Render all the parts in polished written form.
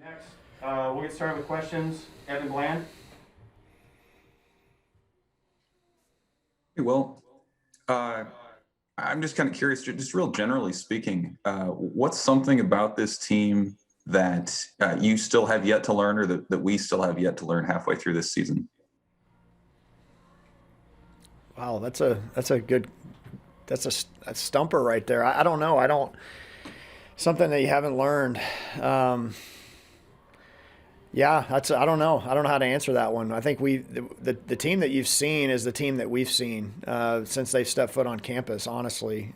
Next, we'll get started with questions. Evan Bland. Hey, well, uh, I'm just kind of curious, just real generally speaking, what's something about this team that you still have yet to learn, or that we still have yet to learn halfway through this season? Wow, that's a good a stumper right there. I don't know. I don't something that you haven't learned. Um, yeah, I don't know. I don't know how to answer that one. I think the team that you've seen is the team that we've seen since they've stepped foot on campus. Honestly,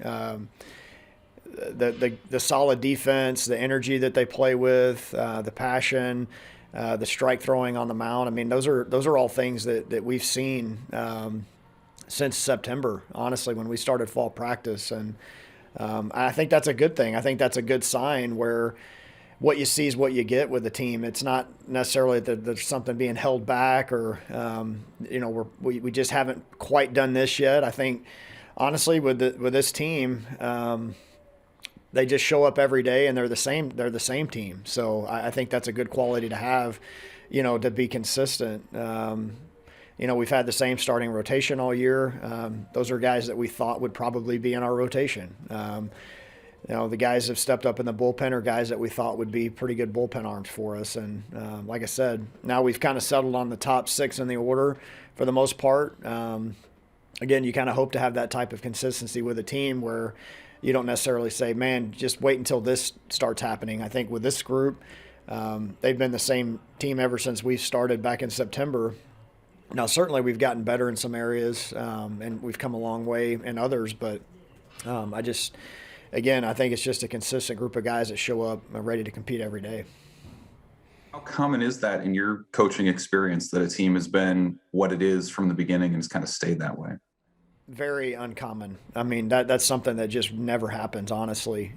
the solid defense, the energy that they play with, the passion, the strike throwing on the mound. I mean, those are all things that we've seen since September. Honestly, when we started fall practice, and I think that's a good thing. I think that's a good sign where what you see is what you get with the team. It's not necessarily that there's something being held back, or we just haven't quite done this yet. I think honestly with this team. They just show up every day and they're the same. They're the same team. So I think that's a good quality to have, to be consistent. We've had the same starting rotation all year. Those are guys that we thought would probably be in our rotation. The guys have stepped up in the bullpen are guys that we thought would be pretty good bullpen arms for us. And like I said, now we've kind of settled on the top six in the order for the most part. Again, you kind of hope to have that type of consistency with a team where you don't necessarily say, man, just wait until this starts happening. I think with this group, they've been the same team ever since we started back in September. Now, certainly we've gotten better in some areas, and we've come a long way in others, but again, I think it's just a consistent group of guys that show up ready to compete every day. How common is that in your coaching experience, that a team has been what it is from the beginning and has kind of stayed that way? Very uncommon. I mean, that's something that just never happens, honestly,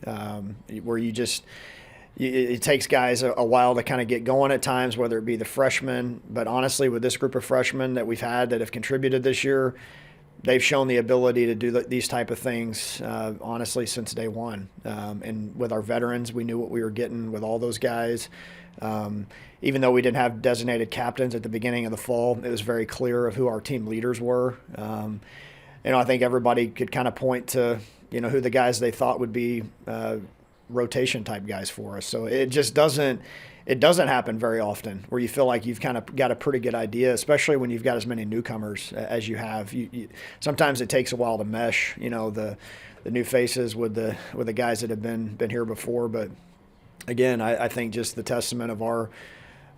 where it takes guys a while to kind of get going at times, whether it be the freshmen. But honestly, with this group of freshmen that we've had that have contributed this year, they've shown the ability to do these type of things, honestly, since day one. And with our veterans, we knew what we were getting with all those guys. Even though we didn't have designated captains at the beginning of the fall, it was very clear of who our team leaders were. I think everybody could kind of point to, who the guys they thought would be rotation type guys for us. So it doesn't happen very often where you feel like you've kind of got a pretty good idea, especially when you've got as many newcomers as you have. Sometimes it takes a while to mesh, the new faces with the guys that have been here before. But again, I think just the testament of our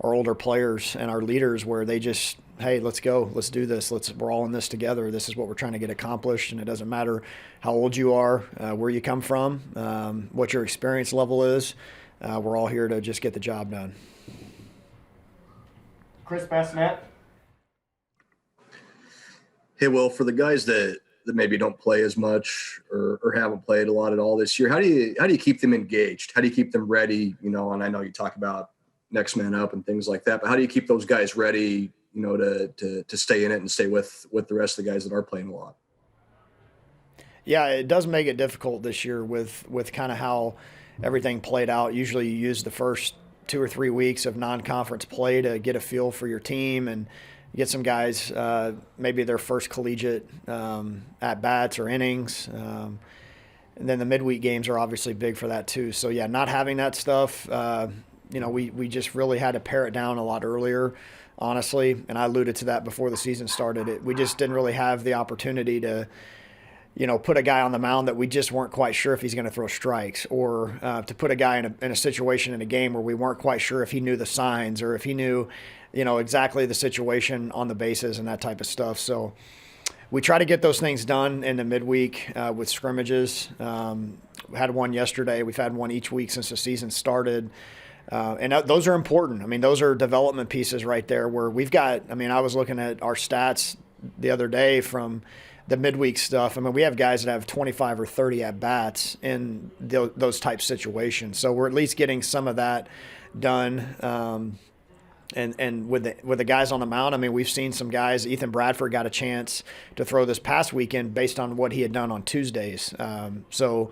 older players and our leaders, where they just, hey, let's go, let's do this, we're all in this together. This is what we're trying to get accomplished, and it doesn't matter how old you are, where you come from, what your experience level is. We're all here to just get the job done. Chris Bassinet. Hey, Will, for the guys that maybe don't play as much or haven't played a lot at all this year, how do you keep them engaged? How do you keep them ready? And I know you talk about next man up and things like that, but how do you keep those guys ready, to stay in it and stay with the rest of the guys that are playing a lot? Yeah, it does make it difficult this year with kind of how everything played out. Usually you use the first 2 or 3 weeks of non-conference play to get a feel for your team and get some guys, maybe their first collegiate at-bats or innings. And then the midweek games are obviously big for that too. So, yeah, not having that stuff, we just really had to pare it down a lot earlier, honestly. And I alluded to that before the season started. We just didn't really have the opportunity to put a guy on the mound that we just weren't quite sure if he's going to throw strikes, or to put a guy in a situation in a game where we weren't quite sure if he knew the signs or if he knew, exactly the situation on the bases and that type of stuff. So we try to get those things done in the midweek with scrimmages. We had one yesterday. We've had one each week since the season started. And those are important. I mean, those are development pieces right there where we've got, I was looking at our stats the other day from the midweek stuff. We have guys that have 25 or 30 at-bats in those type situations. So we're at least getting some of that done. And with the guys on the mound, we've seen some guys. Ethan Bradford got a chance to throw this past weekend based on what he had done on Tuesdays. So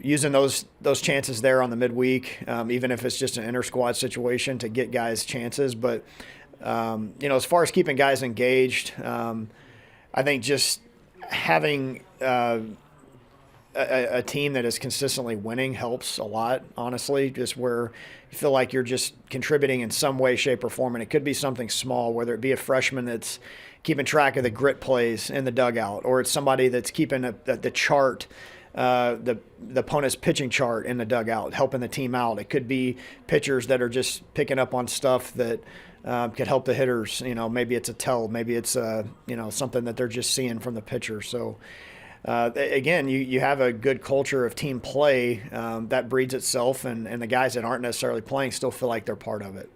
using those chances there on the midweek, even if it's just an inter squad situation to get guys chances. But as far as keeping guys engaged, I think just having a team that is consistently winning helps a lot, honestly, just where you feel like you're just contributing in some way, shape, or form. And it could be something small, whether it be a freshman that's keeping track of the grit plays in the dugout, or it's somebody that's keeping the chart, the opponent's pitching chart in the dugout, helping the team out. It could be pitchers that are just picking up on stuff that could help the hitters. Maybe it's a tell, maybe it's something that they're just seeing from the pitcher. So again, you have a good culture of team play that breeds itself, and the guys that aren't necessarily playing still feel like they're part of it.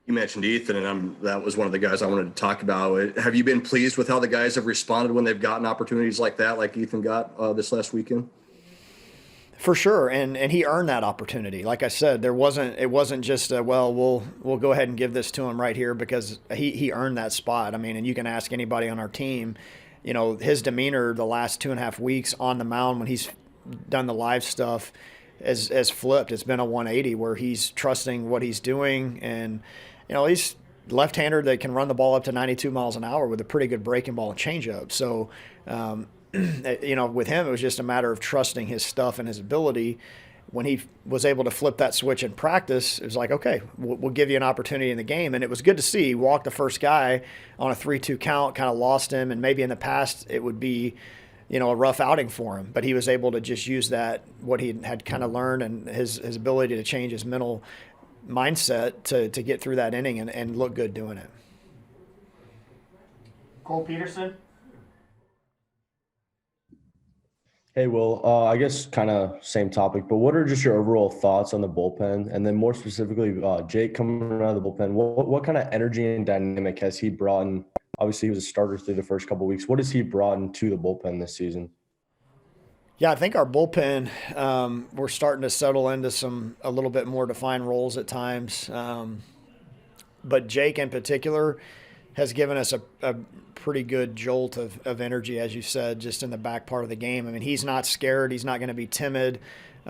You mentioned Ethan, and that was one of the guys I wanted to talk about. Have you been pleased with how the guys have responded when they've gotten opportunities like that, like Ethan got this last weekend? For sure, and he earned that opportunity. Like I said, it wasn't just we'll go ahead and give this to him right here, because he earned that spot. I mean, and you can ask anybody on our team, his demeanor the last 2.5 weeks on the mound when he's done the live stuff has flipped. It's been a 180 where he's trusting what he's doing, and he's left-hander that can run the ball up to 92 miles an hour with a pretty good breaking ball and changeup. So, with him, it was just a matter of trusting his stuff and his ability. When he was able to flip that switch in practice, it was like, okay, we'll give you an opportunity in the game. And it was good to see. He walked the first guy on a 3-2 count, kind of lost him. And maybe in the past it would be, a rough outing for him. But he was able to just use that, what he had kind of learned, and his ability to change his mental mindset to get through that inning and look good doing it. Cole Peterson. Hey, Will, I guess kind of same topic, but what are just your overall thoughts on the bullpen? And then more specifically, Jake coming out of the bullpen, what kind of energy and dynamic has he brought in? Obviously, he was a starter through the first couple of weeks. What has he brought into the bullpen this season? Yeah, I think our bullpen, we're starting to settle into a little bit more defined roles at times. But Jake in particular has given us a pretty good jolt of energy, as you said, just in the back part of the game. I mean, he's not scared. He's not going to be timid.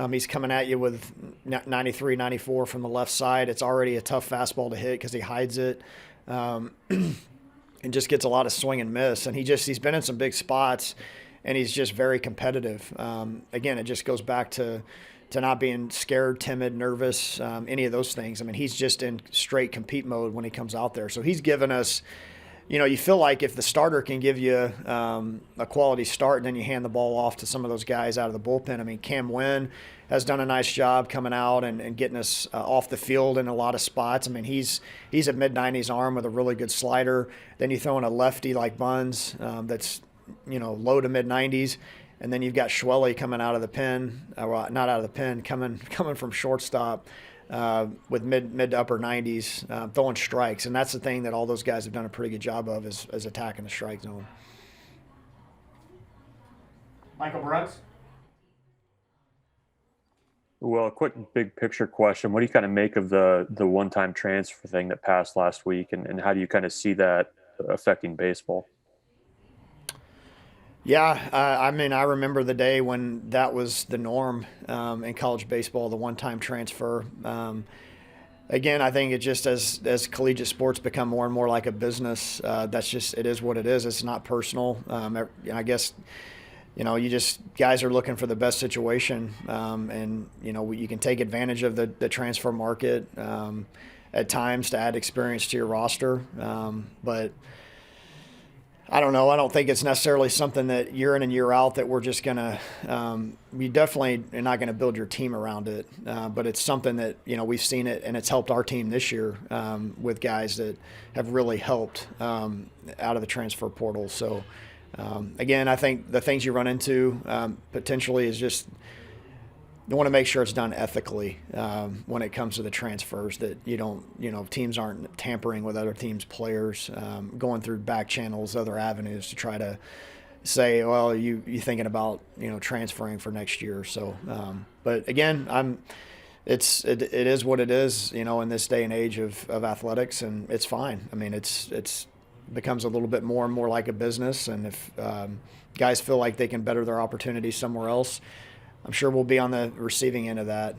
He's coming at you with 93, 94 from the left side. It's already a tough fastball to hit because he hides it. And just gets a lot of swing and miss. And he's been in some big spots, and he's just very competitive. Again, it just goes back to not being scared, timid, nervous, any of those things. I mean, he's just in straight compete mode when he comes out there. So he's given us, you feel like if the starter can give you a quality start, and then you hand the ball off to some of those guys out of the bullpen. I mean, Cam Wynn has done a nice job coming out and getting us off the field in a lot of spots. I mean, he's a mid-90s arm with a really good slider. Then you throw in a lefty like Buns that's, low to mid-90s. And then you've got Schwelle coming out of the pen, well, not out of the pen, coming from shortstop with mid to upper 90s, throwing strikes. And that's the thing that all those guys have done a pretty good job of is attacking the strike zone. Michael Brooks. Well, a quick big picture question. What do you kind of make of the one-time transfer thing that passed last week, and how do you kind of see that affecting baseball? Yeah, I mean, I remember the day when that was the norm in college baseball, the one-time transfer. Again, I think it just as collegiate sports become more and more like a business, it is what it is. It's not personal. I guess, guys are looking for the best situation, and you can take advantage of the transfer market at times to add experience to your roster, but I don't know. I don't think it's necessarily something that year in and year out that we're just going to you definitely are not going to build your team around it. But it's something that, we've seen it, and it's helped our team this year with guys that have really helped out of the transfer portal. So, again, I think the things you run into potentially is just you want to make sure it's done ethically when it comes to the transfers, that teams aren't tampering with other teams' players, going through back channels, other avenues to try to say, well, you thinking about, transferring for next year. So, but again, it is what it is, in this day and age of athletics, and it's fine. I mean, it's becomes a little bit more and more like a business. And if guys feel like they can better their opportunities somewhere else, I'm sure we'll be on the receiving end of that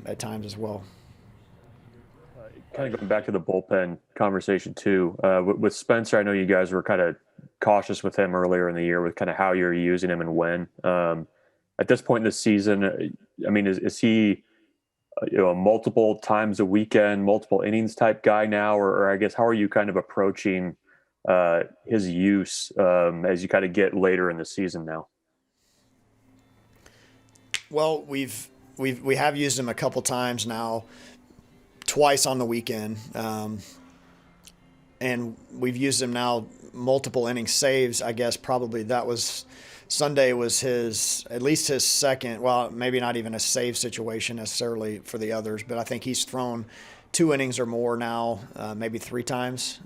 at times as well. Kind of going back to the bullpen conversation too, with Spencer, I know you guys were kind of cautious with him earlier in the year with kind of how you're using him and when. At this point in the season, I mean, is he a multiple times a weekend, multiple innings type guy now, or I guess how are you kind of approaching his use as you kind of get later in the season now? Well, we have used him a couple times now, twice on the weekend, and we've used him now multiple inning saves. I guess probably that was Sunday was at least his second. Well, maybe not even a save situation necessarily for the others, but I think he's thrown 2 innings or more now, maybe 3 times.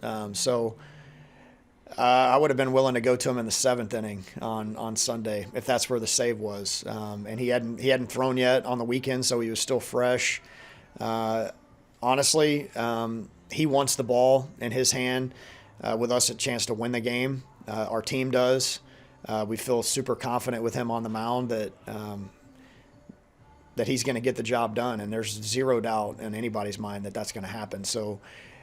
I would have been willing to go to him in the 7th inning on Sunday if that's where the save was. And he hadn't thrown yet on the weekend, so he was still fresh. Honestly, he wants the ball in his hand with us a chance to win the game. Our team does. We feel super confident with him on the mound that he's going to get the job done, and there's zero doubt in anybody's mind that that's going to happen. So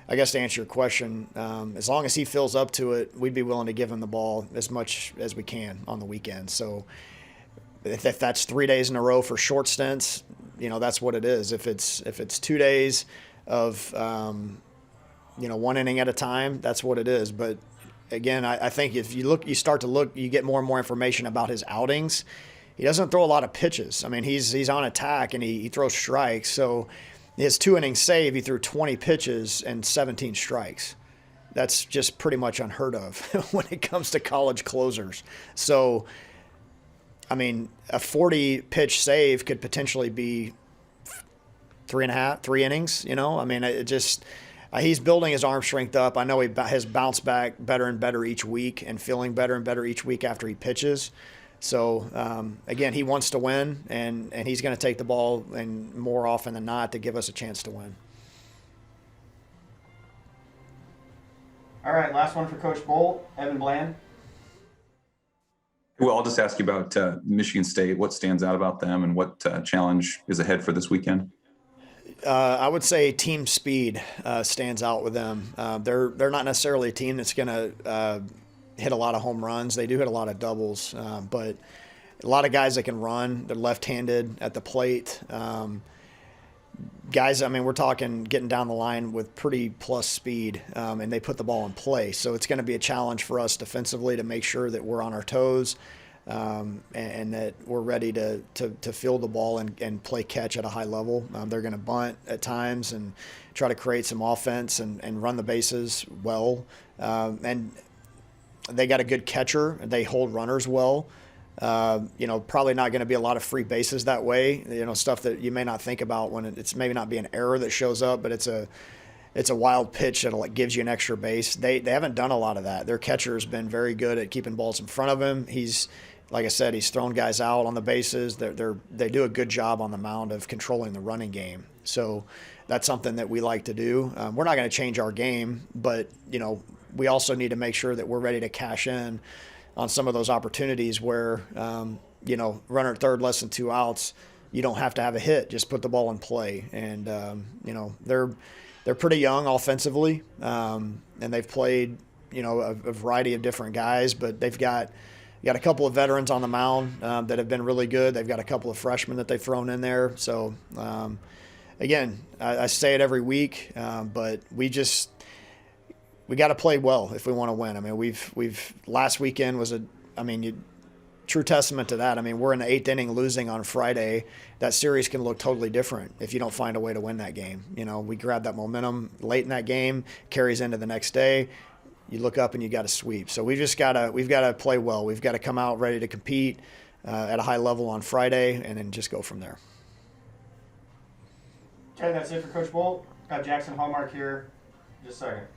I guess to answer your question, as long as he fills up to it, we'd be willing to give him the ball as much as we can on the weekend. So if that's 3 days in a row for short stints, that's what it is. If it's 2 days of 1 inning at a time, that's what it is. But again, I think if you start to look, you get more and more information about his outings. He doesn't throw a lot of pitches. I mean, he's on attack and he throws strikes. So his 2 inning save, he threw 20 pitches and 17 strikes. That's just pretty much unheard of when it comes to college closers. So, I mean, a 40 pitch save could potentially be 3 innings. I mean, it just. He's building his arm strength up. I know he has bounced back better and better each week and feeling better and better each week after he pitches. So, again, he wants to win, and he's going to take the ball and more often than not to give us a chance to win. All right, last one for Coach Bolt, Evan Bland. Well, I'll just ask you about Michigan State. What stands out about them and what challenge is ahead for this weekend? I would say team speed stands out with them. They're not necessarily a team that's going to hit a lot of home runs. They do hit a lot of doubles, but a lot of guys that can run. They're left-handed at the plate. Guys, I mean, we're talking getting down the line with pretty plus speed, and they put the ball in play. So it's going to be a challenge for us defensively to make sure that we're on our toes. And that we're ready to field the ball and play catch at a high level. They're going to bunt at times and try to create some offense and run the bases well. And they got a good catcher. They hold runners well. Probably not going to be a lot of free bases that way. Stuff that you may not think about when it's maybe not be an error that shows up, but it's a wild pitch that gives you an extra base. They haven't done a lot of that. Their catcher has been very good at keeping balls in front of him. Like I said, he's thrown guys out on the bases. They do a good job on the mound of controlling the running game. So that's something that we like to do. We're not going to change our game, but we also need to make sure that we're ready to cash in on some of those opportunities where runner at third, less than 2 outs. You don't have to have a hit; just put the ball in play. And they're pretty young offensively, and they've played a variety of different guys, but they've got a couple of veterans on the mound that have been really good. They've got a couple of freshmen that they've thrown in there. So, again, I say it every week, but we got to play well if we want to win. I mean, we've last weekend was true testament to that. I mean, we're in the 8th inning losing on Friday. That series can look totally different if you don't find a way to win that game. We grab that momentum late in that game, carries into the next day. You look up and you got to sweep. So we've got to play well. We've got to come out ready to compete at a high level on Friday, and then just go from there. Okay, that's it for Coach Bolt. Got Jackson Hallmark here. Just a second.